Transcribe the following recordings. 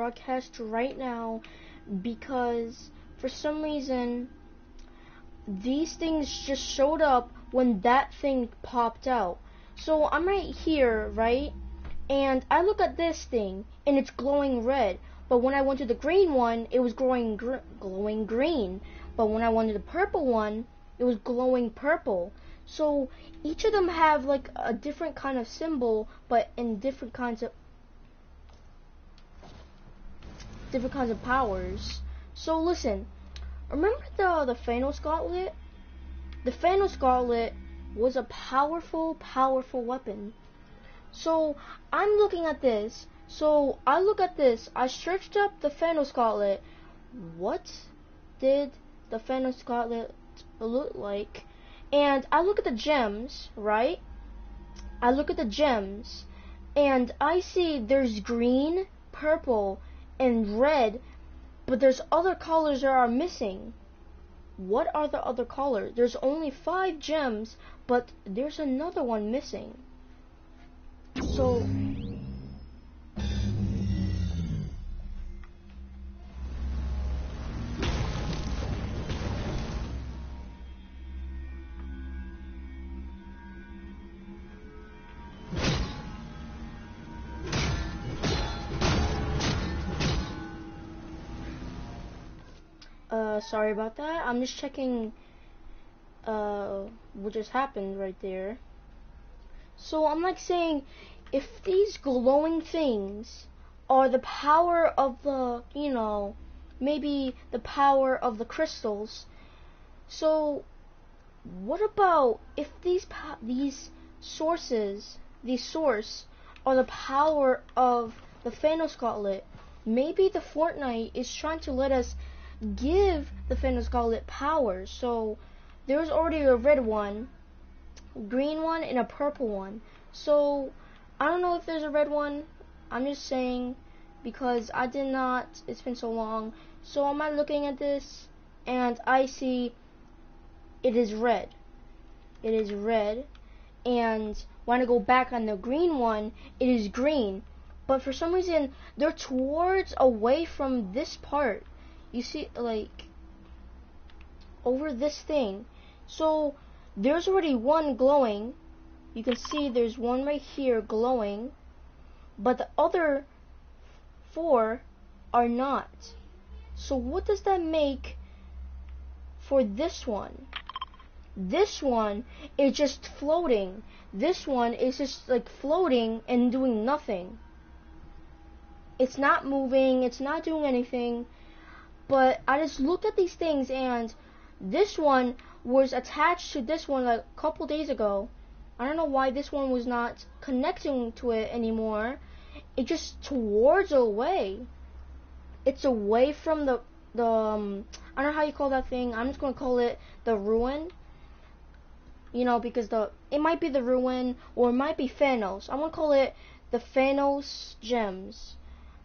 broadcast right now because for some reason these things just showed up when that thing popped out. So I'm right here, right? And I look at this thing and it's glowing red. But when I went to the green one, it was glowing green. But when I went to the purple one, it was glowing purple. So each of them have like a different kind of symbol, but in different kinds of powers. So listen, remember the Thanos gauntlet? The Thanos gauntlet was a powerful weapon. So I'm looking at this. So I look at this. I searched up the Thanos gauntlet. What did the Thanos gauntlet look like? And I look at the gems, right? I look at the gems, and I see there's green, purple, and red, but there's other colors that are missing. What are the other colors? There's only 5 gems, but there's another one missing. So sorry about that. I'm just checking what just happened right there. So I'm like saying, if these glowing things are the power of the, maybe the power of the crystals, so what about if these source are the power of the Thanos gauntlet? Maybe the Fortnite is trying to let us give the Thanos gauntlet power. So there's already a red one, green one, and a purple one. So I don't know if there's a red one. I'm just saying because I did not. It's been so long. So I'm looking at this and I see it is red. It is red. And when I go back on the green one, it is green. But for some reason, they're towards away from this part. You see, like, over this thing. So there's already one glowing. You can see there's one right here glowing. But the other 4 are not. So what does that make for this one? This one is just floating. This one is just like floating and doing nothing. It's not moving, it's not doing anything. But I just looked at these things and this one was attached to this one like a couple days ago. I don't know why this one was not connecting to it anymore. It just towards away. It's away from the I don't know how you call that thing. I'm just going to call it the ruin. Because it might be the ruin or it might be Thanos. I'm going to call it the Thanos gems.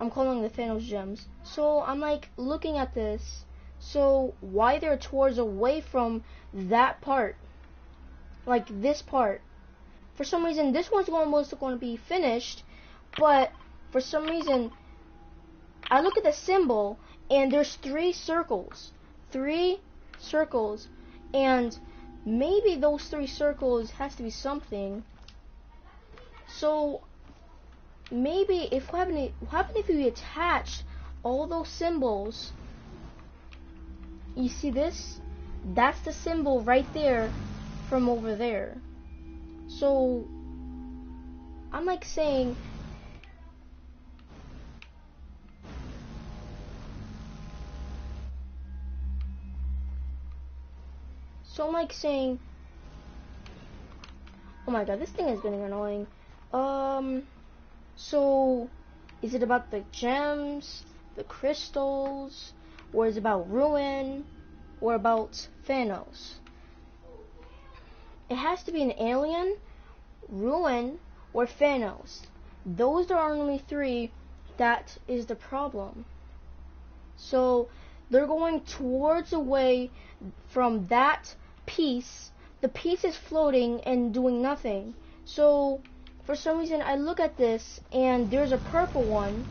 I'm calling the Thanos gems. So I'm like looking at this. So why they're towards away from that part? Like this part. For some reason this one's almost going to be finished. But for some reason I look at the symbol and there's 3 circles. 3 circles. And maybe those 3 circles has to be something. So maybe what happened if we attach all those symbols? You see this? That's the symbol right there from over there. So I'm like saying oh my god, this thing is getting annoying. So is it about the gems, the crystals, or is it about ruin, or about Thanos? It has to be an alien, ruin, or Thanos. Those are only 3. That is the problem. So they're going towards away from that piece. The piece is floating and doing nothing. So for some reason I look at this and there's a purple one.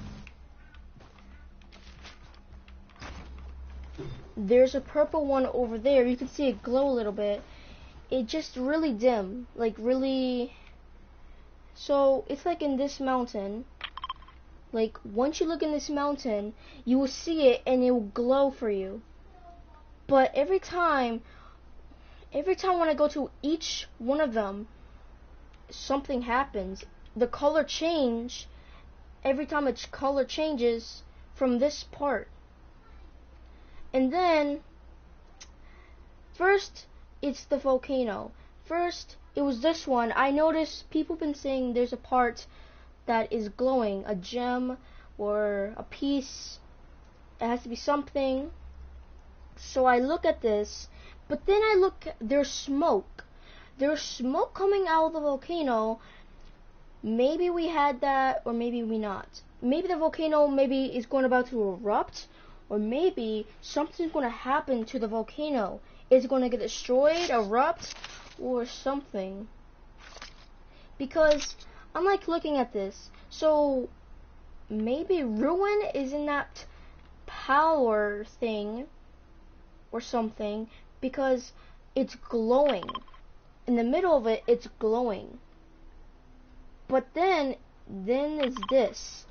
there's a purple one over there. You can see it glow a little bit. It just really dim, like really. So it's like in this mountain. Like once you look in this mountain, you will see it and it will glow for you. But every time when I go to each one of them, something happens. The color change every time its color changes from this part. And then first it's the volcano. First it was this one. I noticed people been saying there's a part that is glowing, a gem or a piece. It has to be something. So I look at this, but then I look, there's smoke. There's smoke coming out of the volcano. Maybe we had that, or maybe we not. Maybe the volcano maybe is going about to erupt, or maybe something's going to happen to the volcano. Is it going to get destroyed, erupt, or something? Because I'm like looking at this. So maybe ruin is in that power thing or something, because it's glowing. In the middle of it, it's glowing. But then it's this.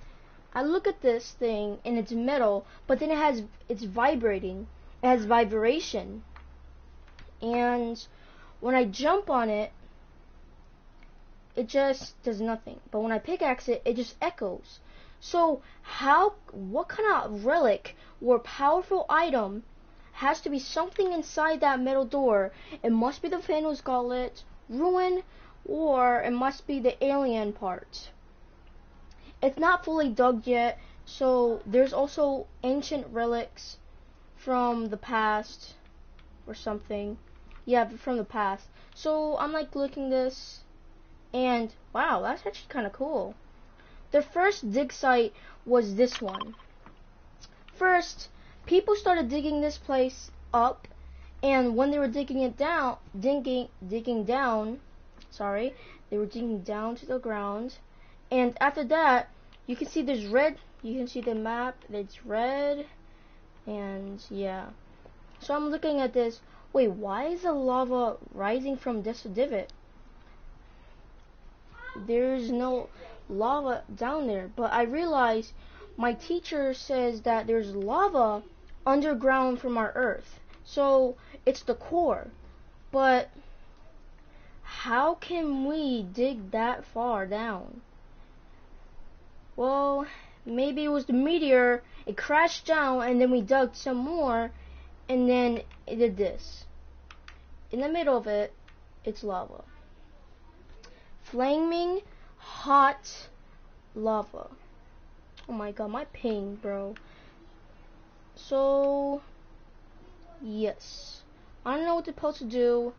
I look at this thing and it's metal, but then it's vibrating. It has vibration. And when I jump on it, it just does nothing. But when I pickaxe it, it just echoes. So what kind of relic or powerful item has to be something inside that metal door? It must be the Thanos Gauntlet, Ruin, or it must be the alien part. It's not fully dug yet, so there's also ancient relics from the past or something. Yeah, from the past. So I'm like looking this, and wow, that's actually kind of cool. The first dig site was this one. First, people started digging this place up, and when they were digging down to the ground, and after that, you can see there's red, you can see the map, it's red, and yeah. So I'm looking at this, wait, why is the lava rising from this divot? There's no lava down there, but I realized my teacher says that there's lava underground from our earth. So it's the core. But how can we dig that far down? Well, maybe it was the meteor, it crashed down, and then we dug some more, and then it did this. In the middle of it, it's lava. Flaming hot lava. Oh my god, my pain, bro. So, yes. I don't know what they're supposed to do.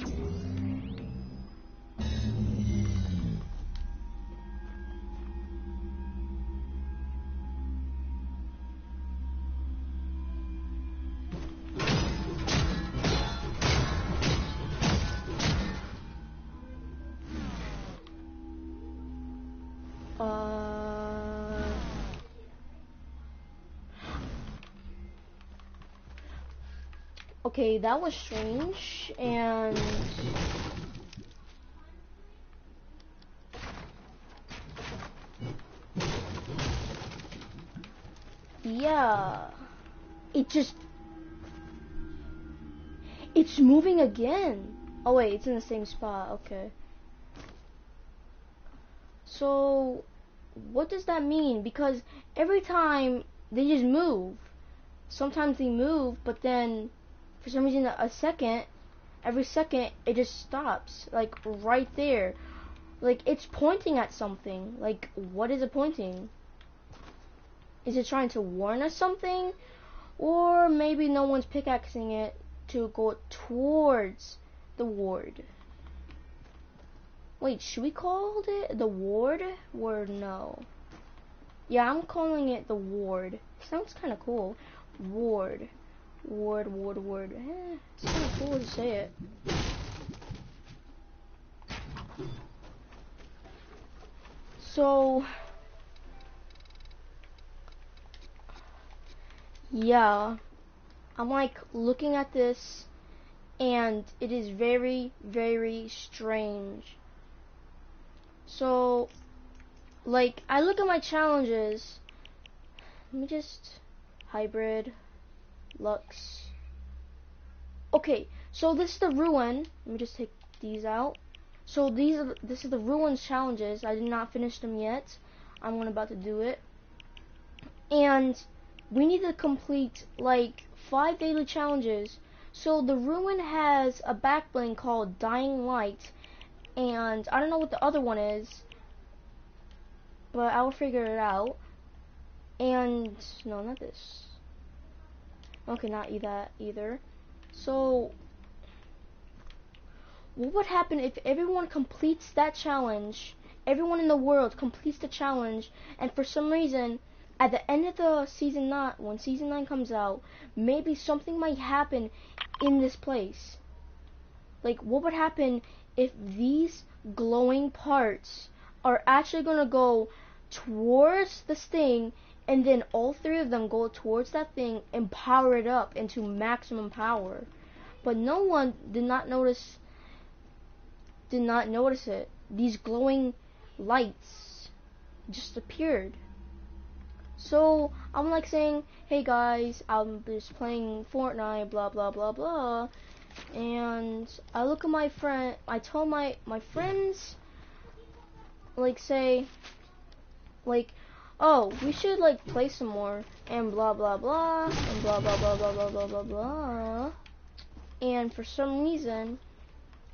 Okay, that was strange, and yeah, it's moving again. Oh wait, it's in the same spot, okay. So, what does that mean? Because every time they just move. Sometimes they move, but then for some reason every second it just stops, like right there. Like it's pointing at something. Like what is it pointing? Is it trying to warn us something? Or maybe no one's pickaxing it to go towards the ward. Wait, should we call it the ward? Or no? Yeah, I'm calling it the ward. Sounds kind of cool. Ward. Ward. It's kind of cool to say it. So, yeah. I'm like looking at this, and it is very, very strange. So, like, I look at my challenges. Let me just hybrid Lux. Okay, so this is the ruin. Let me just take these out. So this is the ruins challenges. I did not finish them yet. I'm about to do it. And we need to complete like 5 daily challenges. So the ruin has a back bling called Dying Light, and I don't know what the other one is, but I will figure it out. And no, not this. Okay, not that either. So what would happen if everyone completes that challenge? Everyone in the world completes the challenge, and for some reason, at the end of the season 9, when season 9 comes out, maybe something might happen in this place. Like, what would happen if these glowing parts are actually gonna go towards this thing, and then all 3 of them go towards that thing and power it up into maximum power? But no one did not notice it. These glowing lights just appeared. So I'm like saying, hey guys, I'm just playing Fortnite, blah blah blah blah. And I look at my friend, I tell my friends, like, say, like, oh, we should like play some more, and blah blah blah, and blah blah blah blah blah blah blah blah. And for some reason,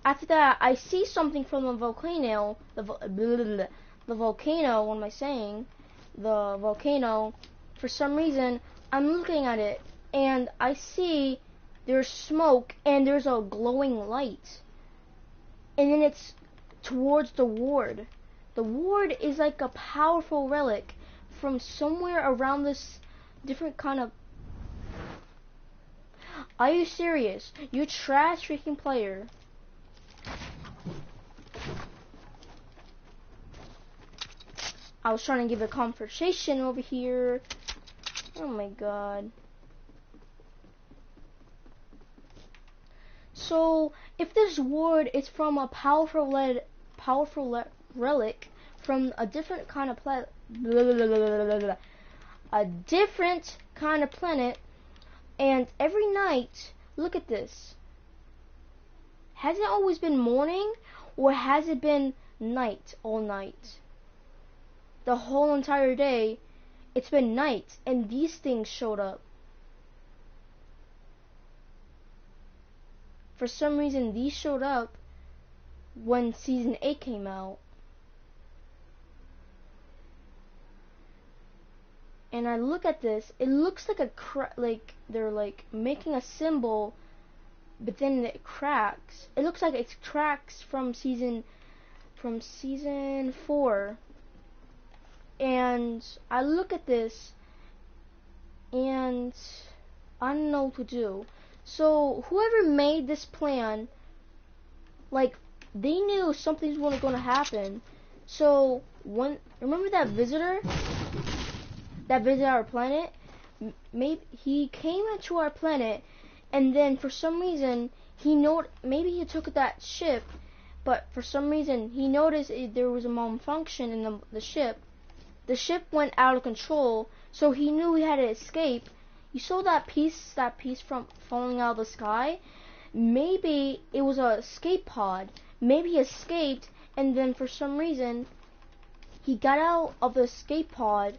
after that, I see something from the volcano. The volcano. What am I saying? The volcano. For some reason, I'm looking at it, and I see there's smoke, and there's a glowing light, and then it's towards the ward. The ward is like a powerful relic from somewhere around this different kind of. Are you serious? You trash freaking player. I was trying to give a conversation over here. Oh my god. So, if this ward is from a powerful relic from a different kind of planet, and every night, look at this. Has it always been morning, or has it been night all night? The whole entire day, it's been night, and these things showed up. For some reason, these showed up when season 8 came out. And I look at this, it looks like like they're like making a symbol, but then it cracks. It looks like it cracks from season 4. And I look at this, and I don't know what to do. So whoever made this plan, like, they knew something's going to happen. So remember that visitor that visited our planet? Maybe he came into our planet, and then for some reason maybe he took that ship, but for some reason he noticed there was a malfunction in the ship. The ship went out of control, so he knew he had to escape. You saw that piece from falling out of the sky? Maybe it was a escape pod. Maybe he escaped, and then for some reason, he got out of the escape pod,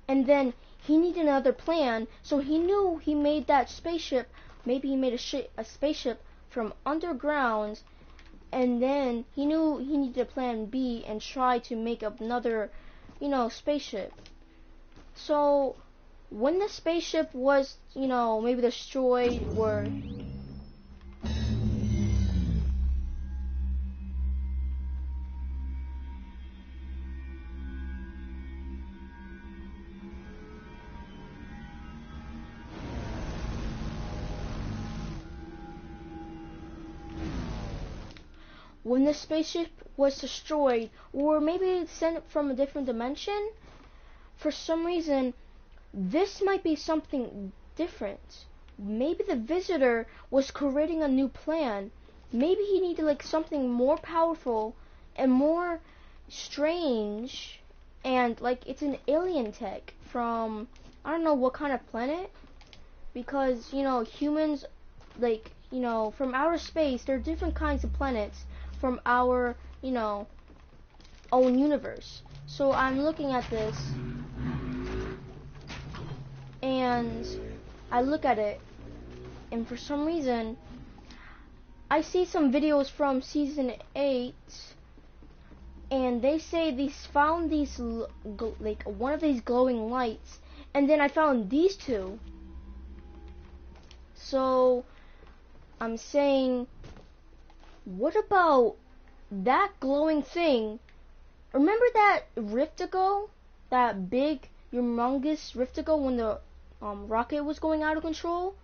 and then he needed another plan, so he knew he made that spaceship. Maybe he made a spaceship from underground, and then he knew he needed a plan B and try to make another, spaceship. So when the spaceship was, maybe destroyed, or when the spaceship was destroyed, or maybe sent from a different dimension, for some reason, this might be something different. maybe the visitor was creating a new plan. Maybe he needed like something more powerful and more strange, and like it's an alien tech from I don't know what kind of planet, because humans, like from outer space, there are different kinds of planets from our own universe. So I'm looking at this and I look at it, and for some reason I see some videos from season 8, and they say they found these like one of these glowing lights, and then I found these two. So I'm saying, what about that glowing thing? Remember that rift ago, that big humongous rift ago when the rocket was going out of control?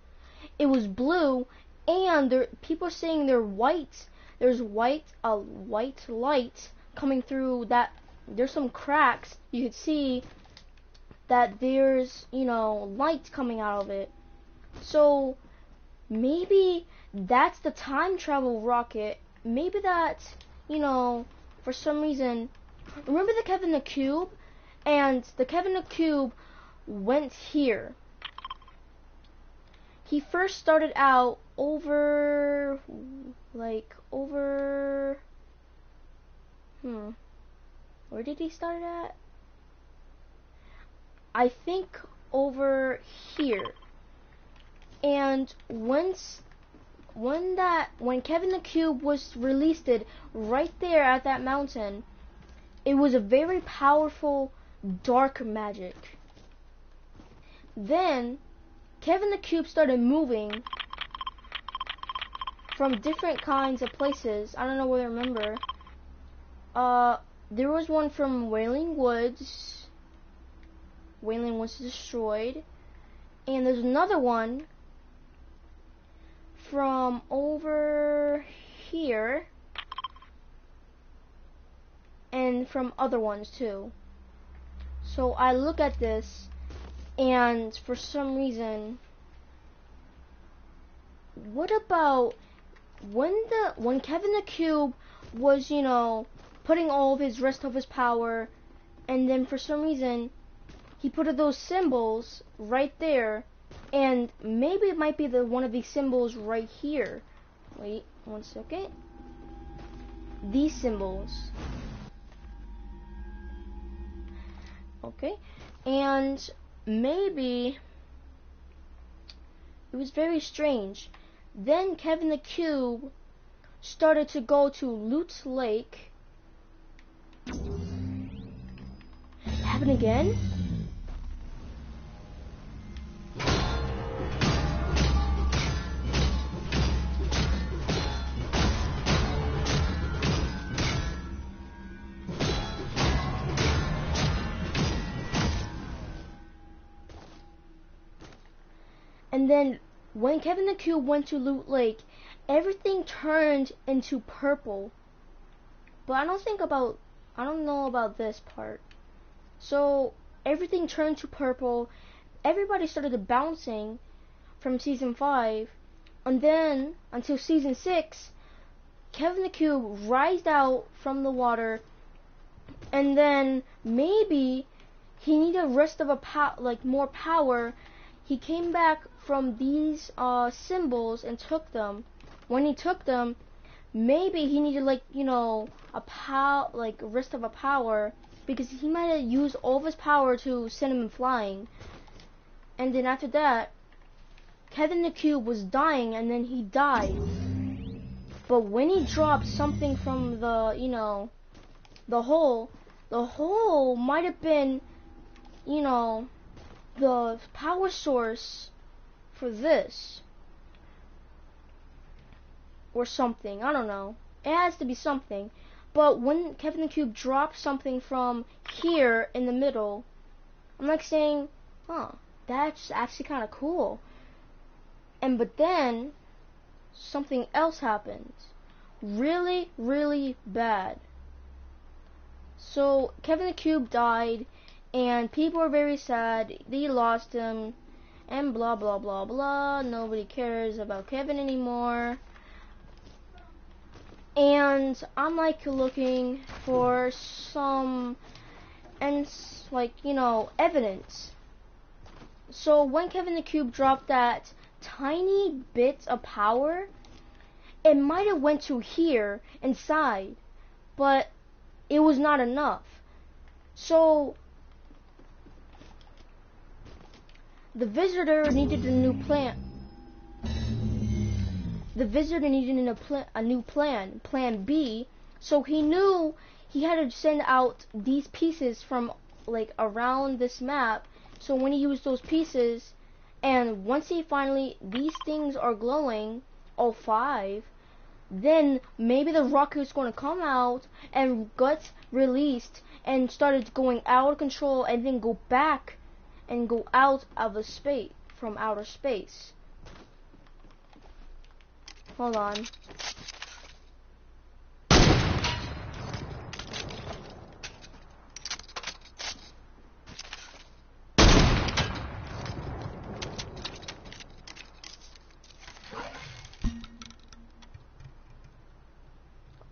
It was blue, and people are saying they're white. There's a white light coming through that. There's some cracks. You could see that there's light coming out of it. So maybe that's the time travel rocket. Maybe that for some reason. Remember the Kevin the Cube? And the Kevin the Cube went here. He first started out over where did he start at? I think over here. And when Kevin the Cube was released right there at that mountain, it was a very powerful dark magic. Then Kevin the Cube started moving from different kinds of places. I don't know where I remember. There was one from Wailing Woods. Wailing Woods destroyed. And there's another one from over here. And from other ones too. So I look at this, and for some reason, what about when Kevin the Cube was, putting all of his rest of his power, and then for some reason he put those symbols right there, and maybe it might be one of these symbols right here. Wait 1 second. These symbols. Okay, and maybe it was very strange. Then Kevin the Cube started to go to Loot Lake. Happen again? And then when Kevin the Cube went to Loot Lake, everything turned into purple. But I don't know about this part. So everything turned to purple. Everybody started bouncing from season 5. And then until season 6, Kevin the Cube rised out from the water. And then maybe he needed a rest of more power. He came back from these symbols and took them. When he took them, maybe he needed a rest of a power, because he might have used all of his power to send him flying. And then after that, Kevin the Cube was dying, and then he died. But when he dropped something from the hole might have been the power source for this or something. I don't know. It has to be something. But when Kevin the Cube dropped something from here in the middle, I'm like saying, that's actually kind of cool. But then something else happened. Really, really bad. So Kevin the Cube died, and people were very sad. They lost him. and blah blah blah blah. Nobody cares about Kevin anymore. And I'm like looking for some evidence. So when Kevin the Cube dropped that tiny bit of power, it might have went to here inside, but it was not enough. So the visitor needed a new plan. The visitor needed a new plan, plan B. So he knew he had to send out these pieces from like around this map. So when he used those pieces, and once he finally, these things are glowing, all 5, then maybe the rocket was going to come out and get released and started going out of control and then go back and go out of the space, from outer space. Hold on.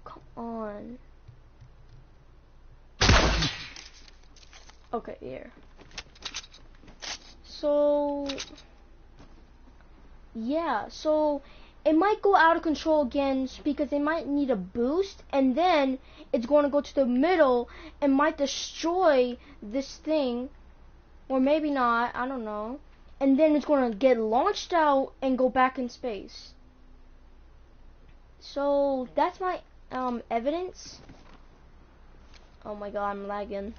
Come on. Okay, here. So, yeah, so it might go out of control again because they might need a boost, and then it's going to go to the middle and might destroy this thing, or maybe not, I don't know, and then it's going to get launched out and go back in space. So that's my evidence. Oh my god, I'm lagging.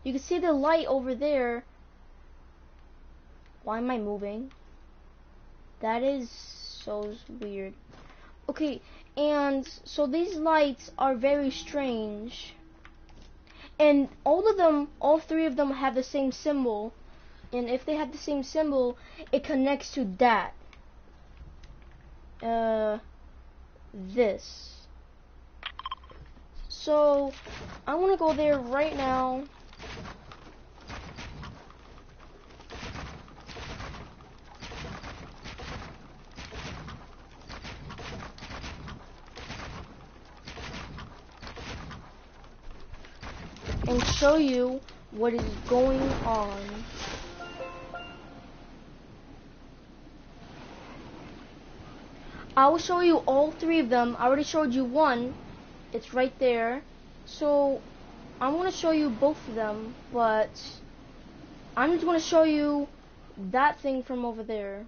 You can see the light over there. Why am I moving? That is so weird. Okay, and so these lights are very strange. And all 3 of them have the same symbol. And if they have the same symbol, it connects to that. This. So, I want to go there right now. And show you what is going on. I will show you all 3 of them. I already showed you one. It's right there. So I'm going to show you both of them, but I'm just going to show you that thing from over there.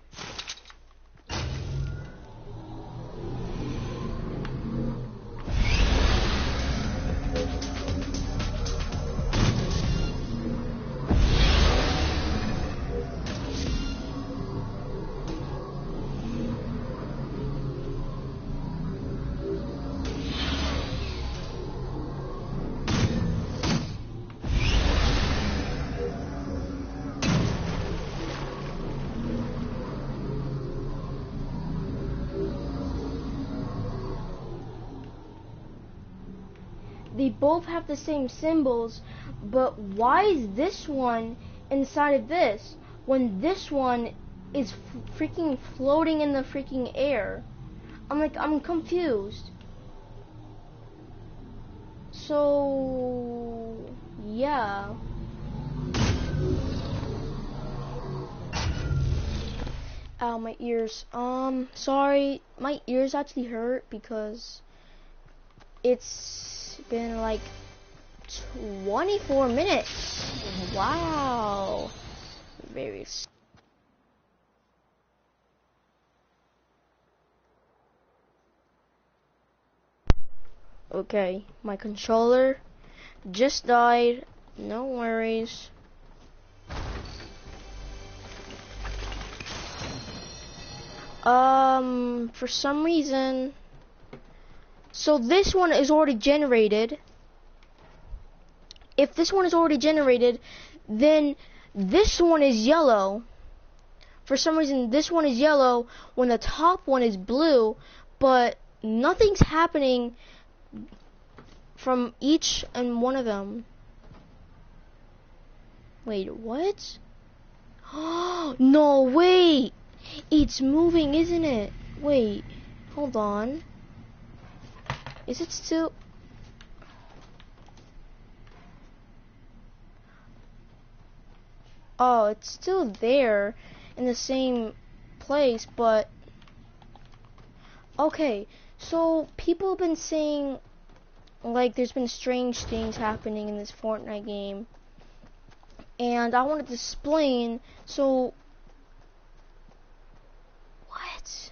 They both have the same symbols, but why is this one inside of this when this one is freaking floating in the freaking air? I'm confused. So, yeah. Ow, my ears. Sorry, my ears actually hurt because it's been like 24 minutes. Wow. Very. Okay, my controller just died. No worries. For some reason, so this one is already generated. If this one is already generated, then this one is yellow. For some reason, this one is yellow when the top one is blue, but nothing's happening from each and one of them. Wait, what? No, wait. It's moving, isn't it? Wait. Hold on. Is it still... Oh, it's still there in the same place, but... Okay, so people have been saying, like, there's been strange things happening in this Fortnite game. And I wanted to explain, so... What?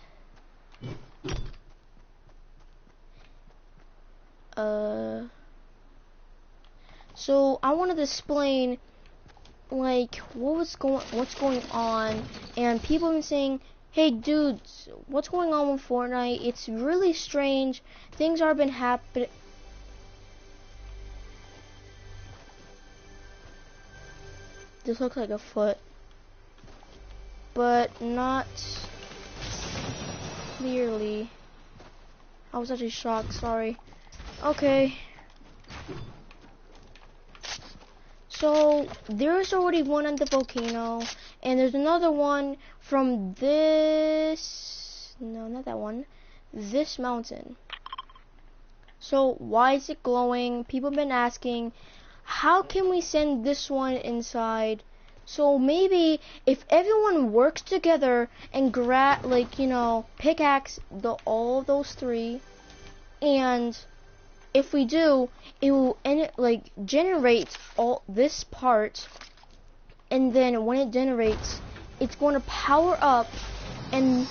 So I wanted to explain, like, what's going on, and people have been saying, hey dudes, what's going on with Fortnite? It's really strange. Things are been happening. This looks like a foot, but not clearly. I was actually shocked, sorry. Okay. So, there's already one on the volcano, and there's another one from this... No, not that one. This mountain. So, why is it glowing? People have been asking, how can we send this one inside? So, maybe if everyone works together and pickaxe all of those three, and... if we do, it will generate all this part, and then when it generates, it's going to power up, and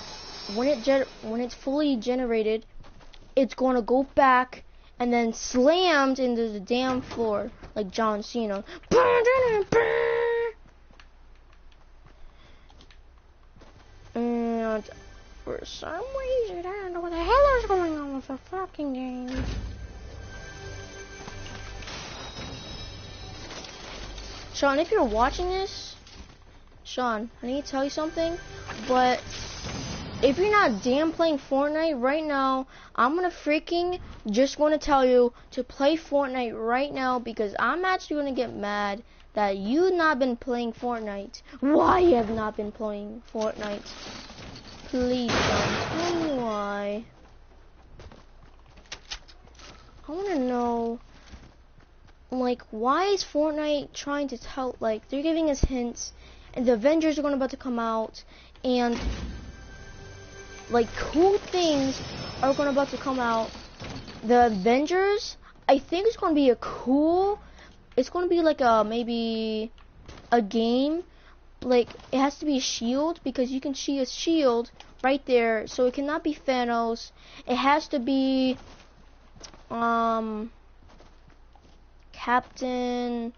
when it's fully generated, it's going to go back and then slammed into the damn floor like John Cena. And for some reason, I don't know what the hell is going on with the fucking game. Sean, if you're watching this, Sean, I need to tell you something, but if you're not damn playing Fortnite right now, I'm gonna freaking just gonna tell you to play Fortnite right now, because I'm actually gonna get mad that you've not been playing Fortnite. Why you have not been playing Fortnite? Please don't tell me why. I wanna know, like, why is Fortnite trying to tell, like, they're giving us hints, and the Avengers are about to come out, and, like, cool things are about to come out. The Avengers, I think it's going to be it's going to be like maybe a game, like, it has to be a shield, because you can see a shield right there, so it cannot be Thanos. It has to be, Captain,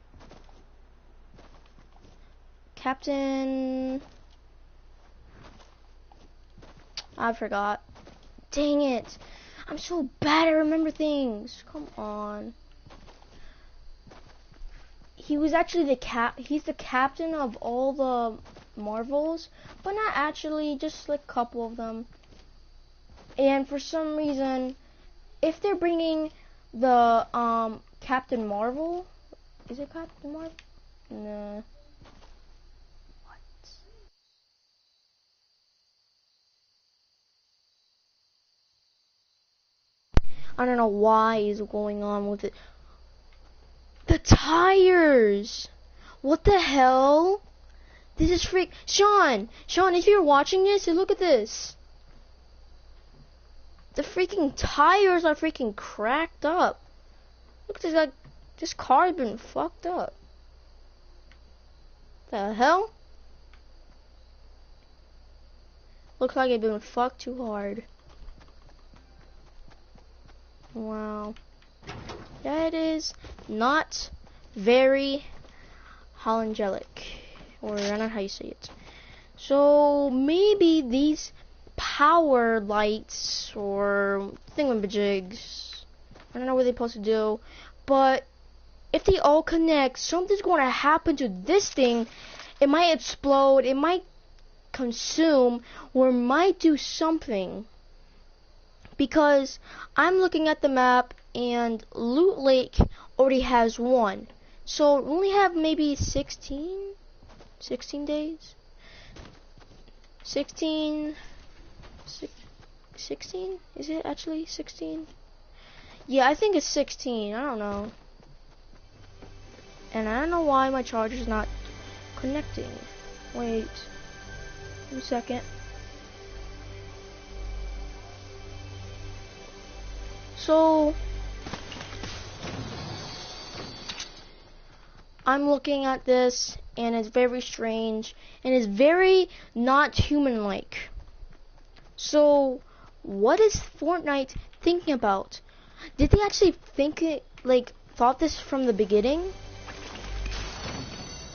I forgot. Dang it. I'm so bad at remember things. Come on. He was actually he's the captain of all the Marvels, but not actually, just like a couple of them. And for some reason, if they're bringing the, Captain Marvel, is it Captain Marvel? Nah. I don't know why is going on with it. The tires! What the hell? This is Sean, if you're watching this, look at this. The freaking tires are freaking cracked up. Look at this, like, this car's been fucked up. The hell? Looks like it's been fucked too hard. Wow. That is not very Hollandelic, or I don't know how you say it. So maybe these power lights or thingamajigs, I don't know what they're supposed to do, but if they all connect, something's going to happen to this thing. It might explode, it might consume, or might do something. Because I'm looking at the map, and Loot Lake already has one. So we only have maybe 16 days. 16. 16? Is it actually 16? Yeah, I think it's 16. I don't know. And I don't know why my charger's not connecting. Wait. A second. So I'm looking at this and it's very strange and it's very not human-like. So what is Fortnite thinking about? Did they actually think it, like, thought this from the beginning?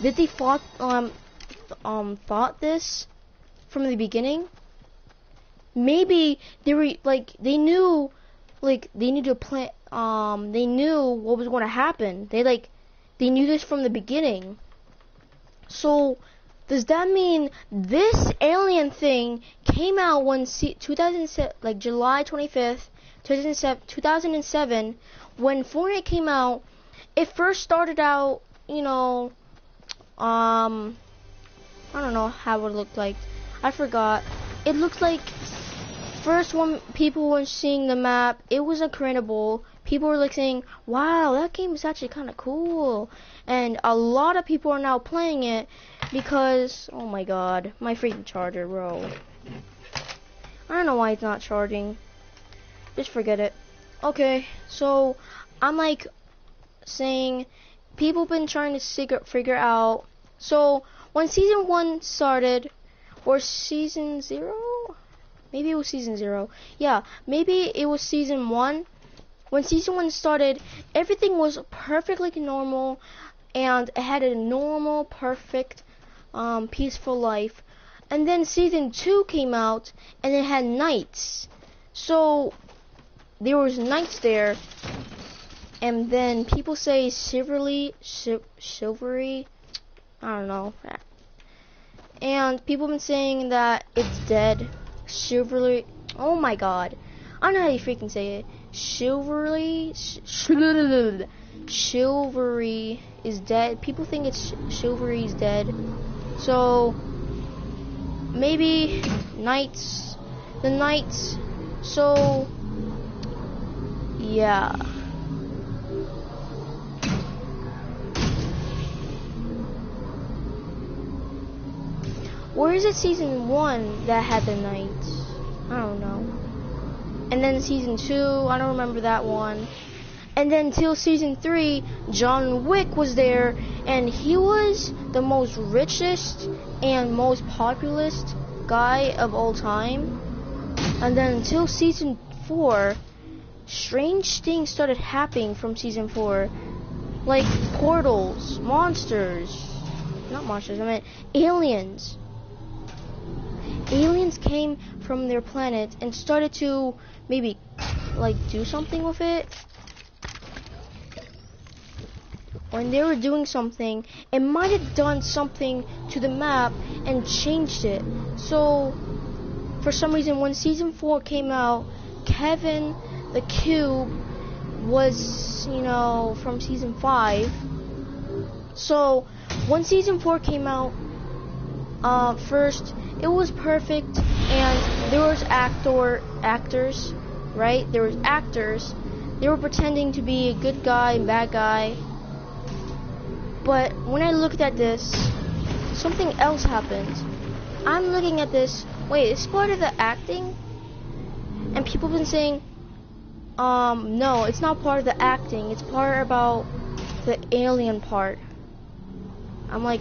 Did they thought this from the beginning? Maybe they were like they knew to plan. They knew what was going to happen. They knew this from the beginning. So does that mean this alien thing came out when 2007, like July 25th, 2007, when Fortnite came out? It first started out, I don't know how it looked like. I forgot. It looked like first when people were seeing the map, it was incredible. People were like saying, wow, that game is actually kind of cool. And a lot of people are now playing it because, oh my god, my freaking charger, bro. I don't know why it's not charging. Just forget it. Okay, so I'm like saying people been trying to figure out. So when season 1 started, or season 0? Maybe it was season 0. Yeah, maybe it was season 1. When season 1 started, everything was perfectly normal, and it had a normal, perfect, peaceful life. And then season 2 came out, and it had nights. So there was nights there, and then people say silvery, I don't know. And people have been saying that it's dead. Silvery, oh my god. I don't know how you freaking say it. Silvery is dead. People think it's Silvery is dead. So maybe the nights. So yeah. Or is it season 1 that had the nights? I don't know. And then season 2, I don't remember that one. And then till season 3, John Wick was there, and he was the most richest and most populist guy of all time. And then until season 4, strange things started happening from season 4. Like portals, monsters. Not monsters, I meant aliens. Aliens came from their planet and started to maybe like do something with it. When they were doing something, it might have done something to the map and changed it. So for some reason when season 4 came out, Kevin the Cube was, from season 5. So when season 4 came out, first it was perfect, and there was actors, right? There was actors. They were pretending to be a good guy and bad guy. But when I looked at this, something else happened. I'm looking at this. Wait, it's part of the acting? And people have been saying, no, it's not part of the acting. It's part about the alien part. I'm like,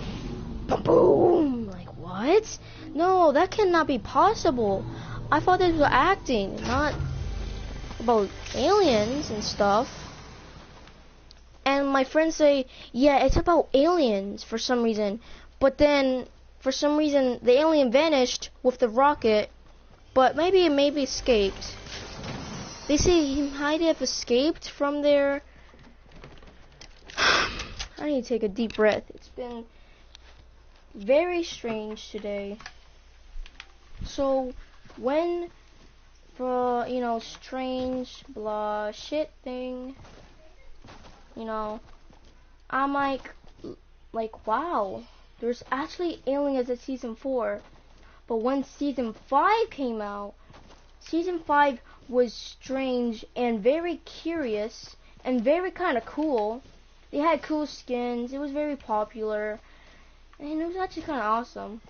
boom, like what? No, that cannot be possible. I thought this was acting, not about aliens and stuff. And my friends say, yeah, it's about aliens for some reason. But then, for some reason, the alien vanished with the rocket. But maybe it escaped. They say he might have escaped from there. I need to take a deep breath. It's been very strange today. So when the strange blah shit thing, I'm like wow, there's actually aliens at season 4. But when season 5 came out, season 5 was strange and very curious and very kind of cool. They had cool skins. It was very popular. And it was actually kind of awesome.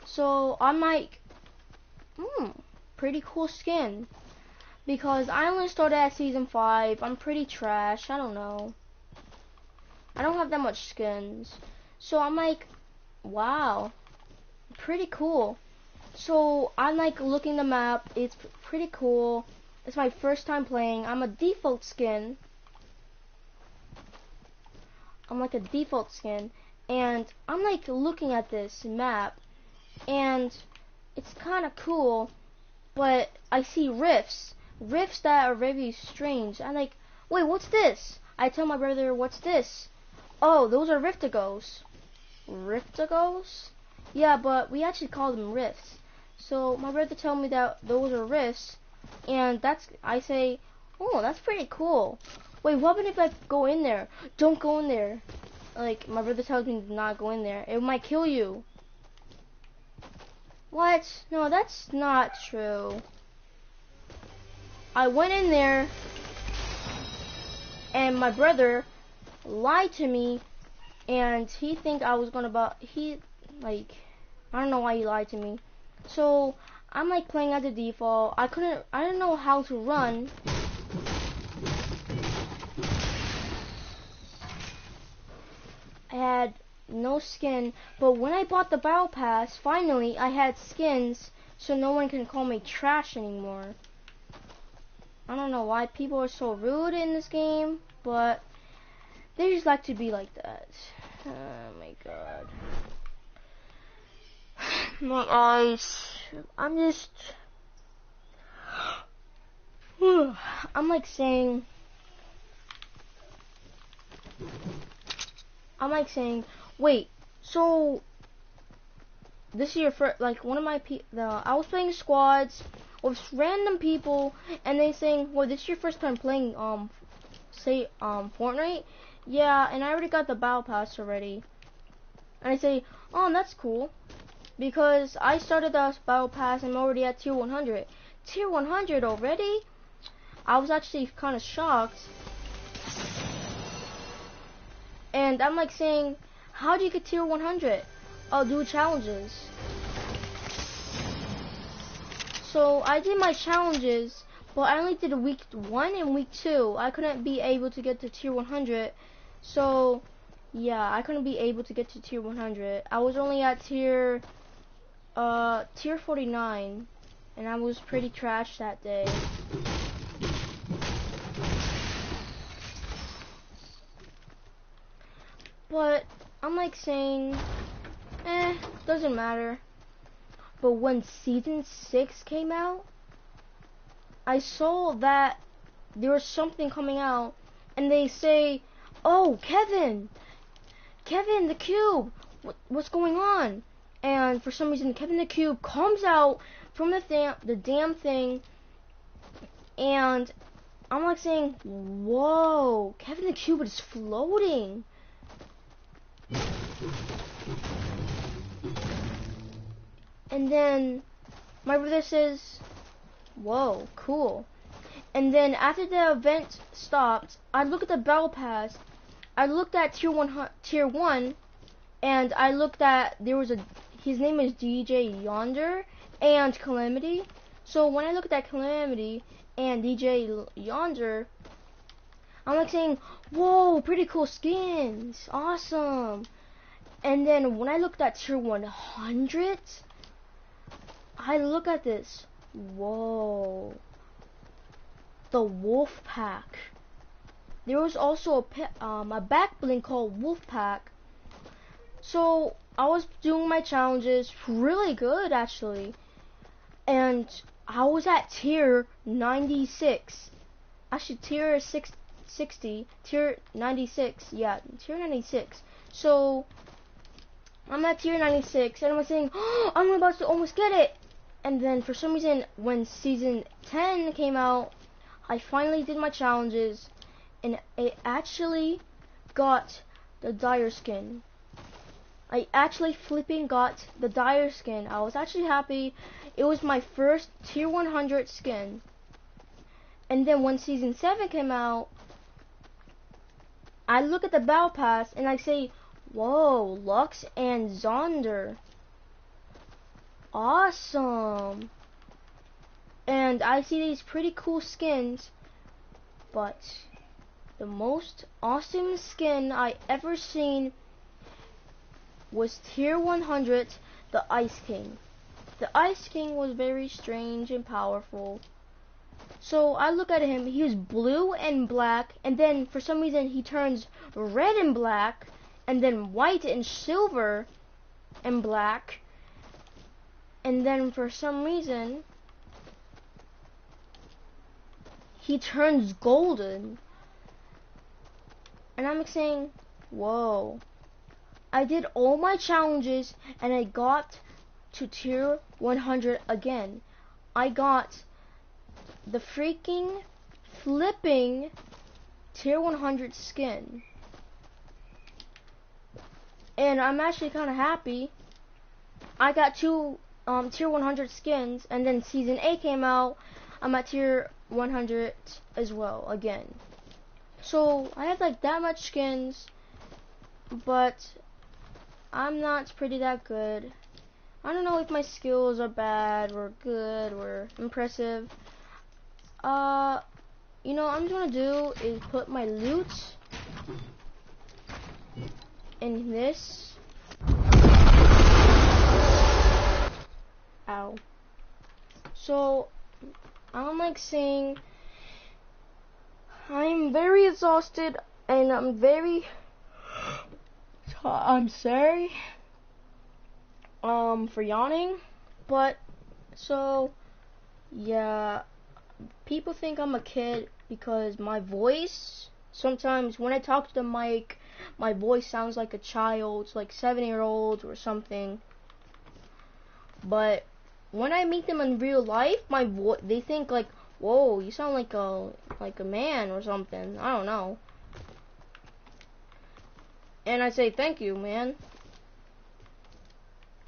So I'm like, pretty cool skin. Because I only started at season 5. I'm pretty trash. I don't know. I don't have that much skins. So I'm like, wow, pretty cool. So I'm like looking the map. It's pretty cool. It's my first time playing. I'm a default skin. I'm like a default skin. And I'm like looking at this map. And it's kind of cool. But I see rifts. Rifts that are very strange. I'm like, wait, what's this? I tell my brother, what's this? Oh, those are riftigos. Riftigos? Yeah, but we actually call them rifts. So my brother told me that those are rifts, and I say, oh, that's pretty cool. Wait, what if I go in there? Don't go in there. Like, my brother tells me to not go in there. It might kill you. What? No, that's not true. I went in there, and my brother lied to me, and he think I was gonna I don't know why he lied to me. So I'm like playing as a default. I didn't know how to run. I had no skin, but when I bought the battle pass, finally I had skins, so no one can call me trash anymore. I don't know why people are so rude in this game, but they just like to be like that. Oh my god. My eyes. I'm like saying, wait, so this is your first, like one of my I was playing squads with random people, and they saying, well, this is your first time playing, Fortnite? Yeah, and I already got the battle pass already. And I say, oh, that's cool. Because I started the battle pass and I'm already at tier 100. Tier 100 already? I was actually kind of shocked. And I'm like saying, how do you get tier 100? I'll do challenges. So I did my challenges, but I only did week 1 and week 2. I couldn't be able to get to tier 100. So yeah, I couldn't be able to get to tier 100. I was only at tier 49, and I was pretty trash that day. But I'm like saying, doesn't matter. But when season 6 came out, I saw that there was something coming out, and they say, oh, Kevin the Cube, what's going on? And for some reason, Kevin the Cube comes out from the damn thing, and I'm like saying, whoa, Kevin the Cube is floating. And then my brother says, whoa, cool. And then after the event stopped, I looked at the battle pass. I looked at tier 1, and I looked at, his name is DJ Yonder and Calamity. So when I looked at Calamity and DJ Yonder, I'm like saying, whoa, pretty cool skins, awesome. And then when I looked at tier 100, I look at this, whoa, the Wolf Pack. There was also a back bling called Wolf Pack. So I was doing my challenges really good actually, and I was at tier 96. Actually, tier 60, tier 96. Yeah, tier 96. So I'm at tier 96, and I'm saying, oh, I'm about to almost get it. And then for some reason, when season 10 came out, I finally did my challenges, and it actually got the dire skin. I actually flipping got the dire skin. I was actually happy. It was my first tier 100 skin. And then when season 7 came out, I look at the battle pass and I say, whoa, Lux and Zonder. Awesome. And I see these pretty cool skins, but the most awesome skin I ever seen was tier 100, the Ice King. The Ice King was very strange and powerful. So I look at him, he was blue and black, and then for some reason he turns red and black, and then white and silver and black, and then for some reason he turns golden. And I'm saying, whoa. I did all my challenges and I got to tier 100 again. I got the freaking flipping tier 100 skin. And I'm actually kind of happy. I got two tier 100 skins, and then season 8 came out. I'm at tier 100 as well again. So I have like that much skins, but I'm not pretty that good. I don't know if my skills are bad or good or impressive. You know, I'm just gonna do is put my loot in this. Ow. So I'm like saying I'm very exhausted and I'm sorry for yawning, but so yeah, people think I'm a kid because my voice, sometimes when I talk to the mic, my voice sounds like a child, like 7-year-old or something. But when I meet them in real life, they think like, whoa, you sound like a man or something. I don't know. And I say, thank you, man.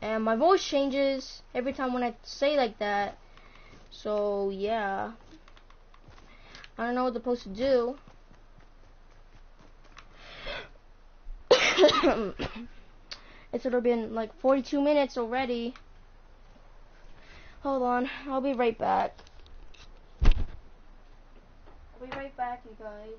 And my voice changes every time when I say like that. So yeah, I don't know what they're supposed to do. It's already been like 42 minutes already. Hold on, I'll be right back. I'll be right back, you guys.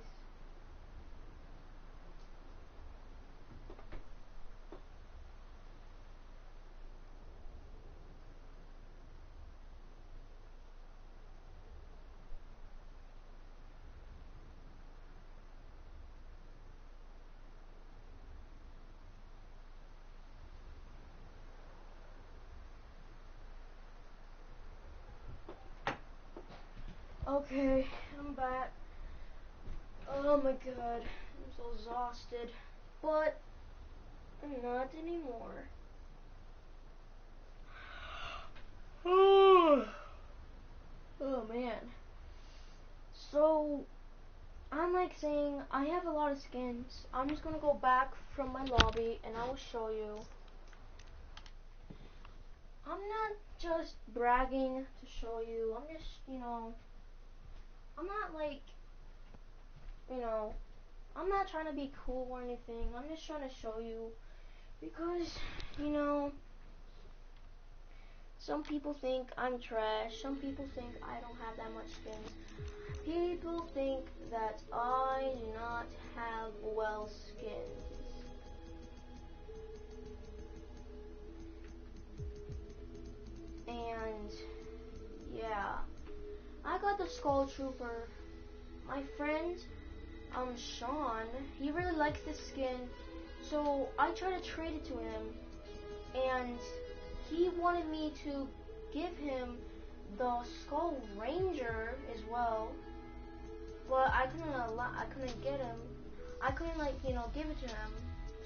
Okay, I'm back. Oh my god, I'm so exhausted. But I'm not anymore. Oh man. So I'm like saying I have a lot of skins. I'm just gonna go back from my lobby and I will show you. I'm not just bragging to show you. I'm just, I'm not like, I'm not trying to be cool or anything. I'm just trying to show you because, some people think I'm trash. Some people think I don't have that much skins. People think that I do not have well skins. And yeah, I got the Skull Trooper. My friend, Sean, he really likes this skin, so I tried to trade it to him, and he wanted me to give him the Skull Ranger as well, but I couldn't get him. I couldn't give it to him.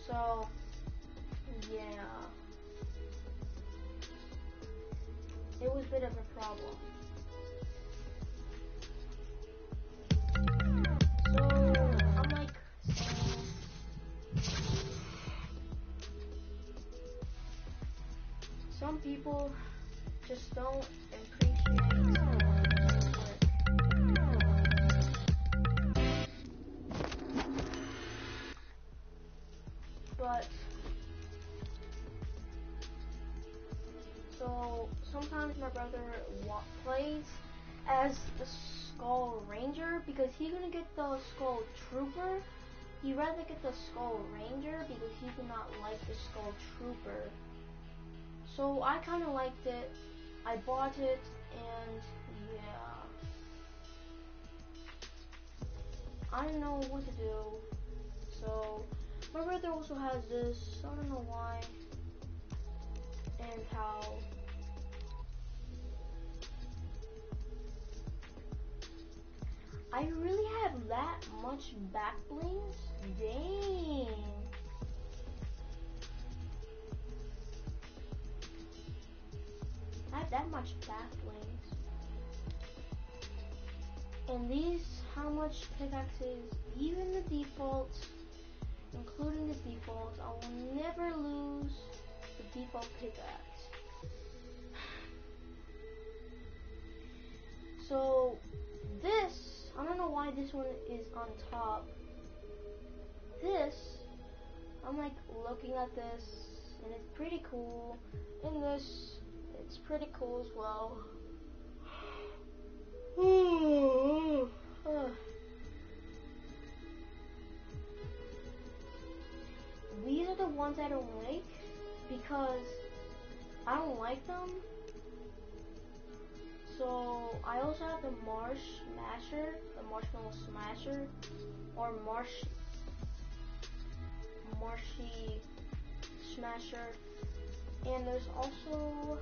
So yeah, it was a bit of a problem. So I'm like saying, some people just don't appreciate work. But so sometimes my brother plays as the Skull Ranger because he's gonna get the Skull Trooper. He'd rather get the Skull Ranger because he did not like the Skull Trooper. So I kind of liked it. I bought it, and yeah, I don't know what to do. So my brother also has this. I don't know why and how. I really have that much back blings? Dang. I have that much back blings. And these, how much pickaxes, even the defaults, including the defaults, I will never lose the default pickaxe. So, this, I don't know why this one is on top. This, I'm like looking at this, and it's pretty cool. And this, it's pretty cool as well. These are the ones I don't like because I don't like them. So I also have the Marshmallow Smasher, or Marshy Smasher, and there's also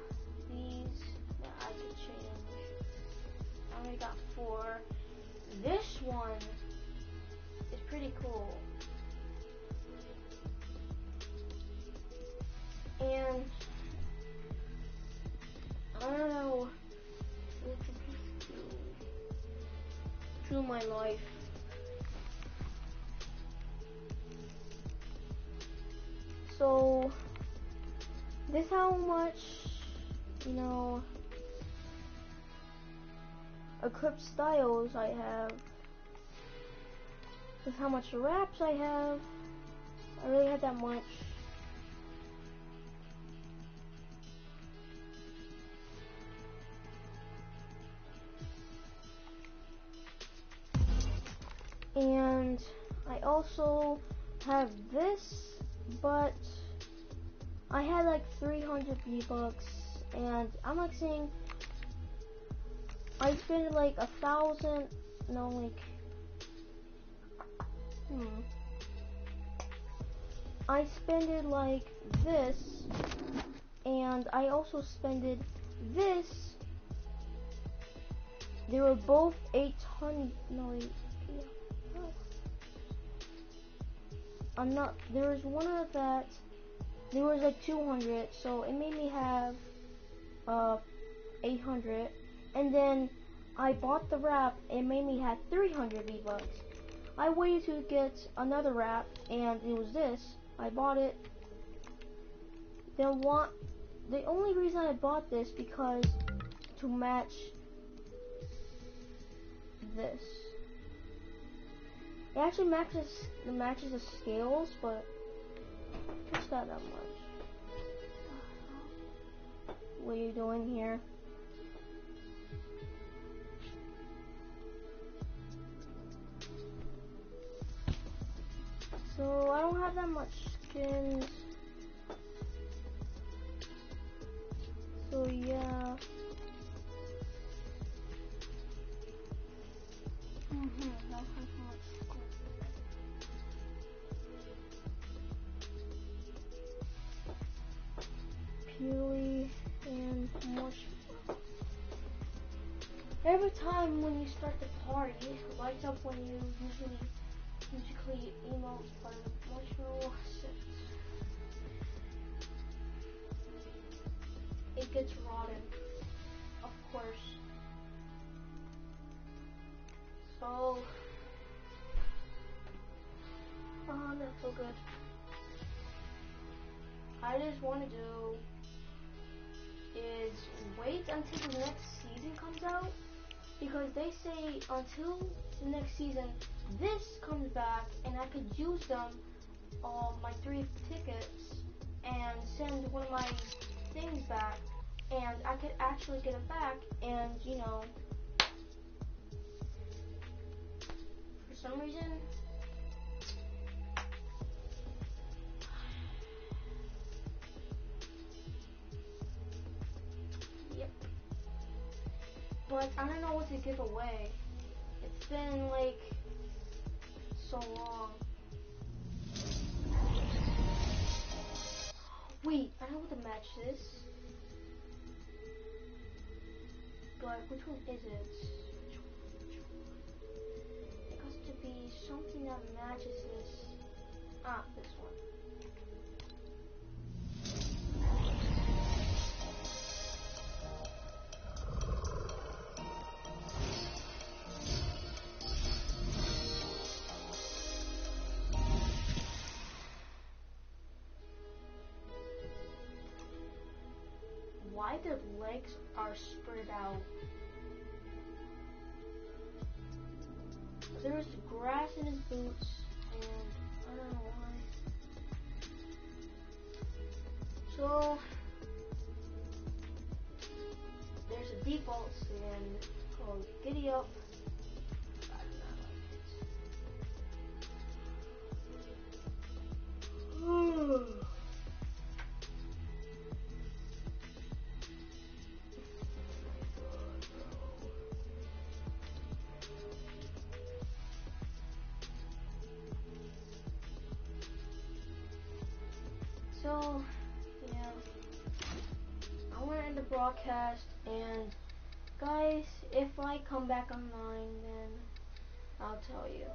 these that I could change. I only got 4. This one is pretty cool, and I don't know what to do to my life. So this how much, you know, equipped styles I have. This how much wraps I have. I really have that much. And I also have this, but I had like 300 V-Bucks, and I'm like saying I spent like 1,000, no, like, I spent like this, and I also spent this. They were both 800, no, wait, yeah. I'm not, there was one of that, there was like 200, so it made me have 800, and then I bought the wrap, it made me have 300 V-Bucks. I waited to get another wrap, and it was this. I bought it. Then what? The only reason I bought this because to match this. It actually matches the scales, but it's not that much. What are you doing here? So I don't have that much skins. So yeah. Don't have much skins. Peely and Marshmallow. Every time when you start the party, it lights up when you usually emotes, but Marshmallow sits. It gets rotten, of course. So, that's so good. I just want to do is wait until the next season comes out, because they say until the next season this comes back and I could use them, my 3 tickets, and send one of my things back, and I could actually get it back, and you know, for some reason, yep, but I don't know what to give away. It's been like so long. Wait, I know what to match this. But which one is it? It has to be something that matches this. Ah, this one. Why the legs are spread out? There's grass in his boots, and I don't know why. So there's a default stand called Giddy Up. I do not like it. So, yeah, I want to end the broadcast, and guys, if I come back online, then I'll tell you.